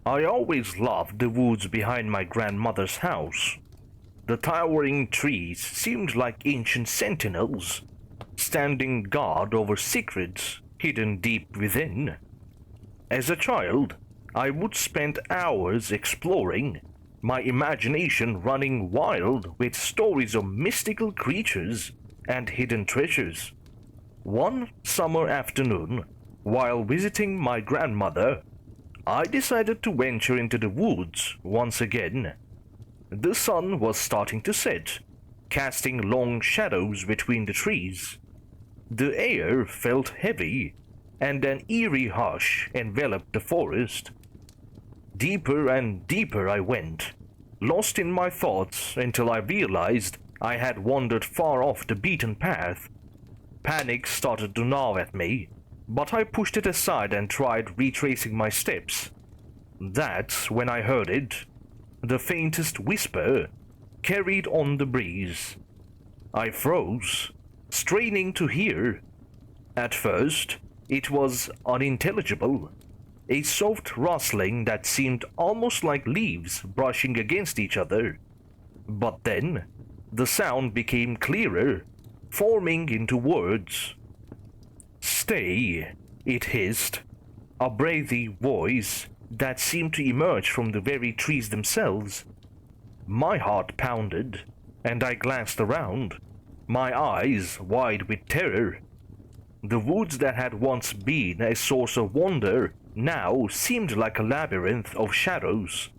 I always loved the woods behind my grandmother's house. The towering trees seemed like ancient sentinels, standing guard over secrets hidden deep within. As a child, I would spend hours exploring, my imagination running wild with stories of mystical creatures and hidden treasures. One summer afternoon, while visiting my grandmother, I decided to venture into the woods once again. The sun was starting to set, casting long shadows between the trees. The air felt heavy, and an eerie hush enveloped the forest. Deeper and deeper I went, lost in my thoughts until I realized I had wandered far off the beaten path. Panic started to gnaw at me, but I pushed it aside and tried retracing my steps. That's when I heard it, the faintest whisper, carried on the breeze. I froze, straining to hear. At first, it was unintelligible, a soft rustling that seemed almost like leaves brushing against each other. But then, the sound became clearer, forming into words. "Stay," it hissed, a breathy voice that seemed to emerge from the very trees themselves. My heart pounded, and I glanced around, my eyes wide with terror. The woods that had once been a source of wonder now seemed like a labyrinth of shadows,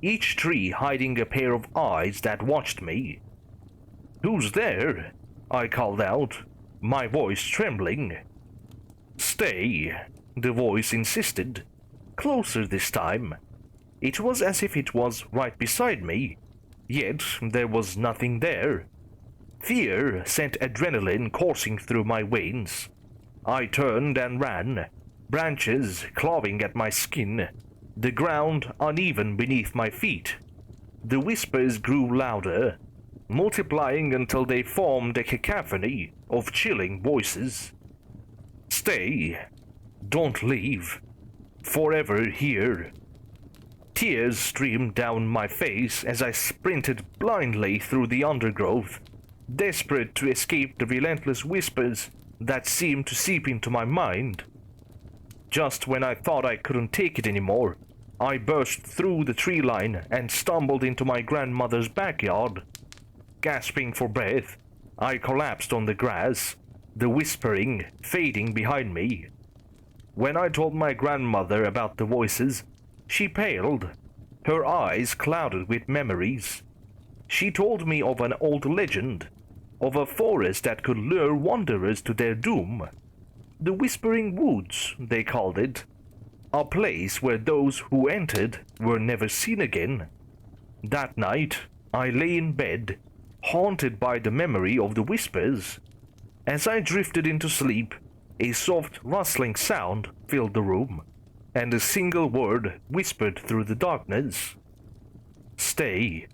each tree hiding a pair of eyes that watched me. "Who's there?" I called out, my voice trembling. "Stay," the voice insisted, closer this time. It was as if it was right beside me, yet there was nothing there. Fear sent adrenaline coursing through my veins. I turned and ran, branches clawing at my skin, the ground uneven beneath my feet. The whispers grew louder, multiplying until they formed a cacophony of chilling voices. "Stay. Don't leave. Forever here." Tears streamed down my face as I sprinted blindly through the undergrowth, desperate to escape the relentless whispers that seemed to seep into my mind. Just when I thought I couldn't take it anymore, I burst through the tree line and stumbled into my grandmother's backyard. Gasping for breath, I collapsed on the grass, the whispering fading behind me. When I told my grandmother about the voices, she paled, her eyes clouded with memories. She told me of an old legend, of a forest that could lure wanderers to their doom. The Whispering Woods, they called it, a place where those who entered were never seen again. That night, I lay in bed, haunted by the memory of the whispers. As I drifted into sleep, a soft rustling sound filled the room, and a single word whispered through the darkness. "Stay."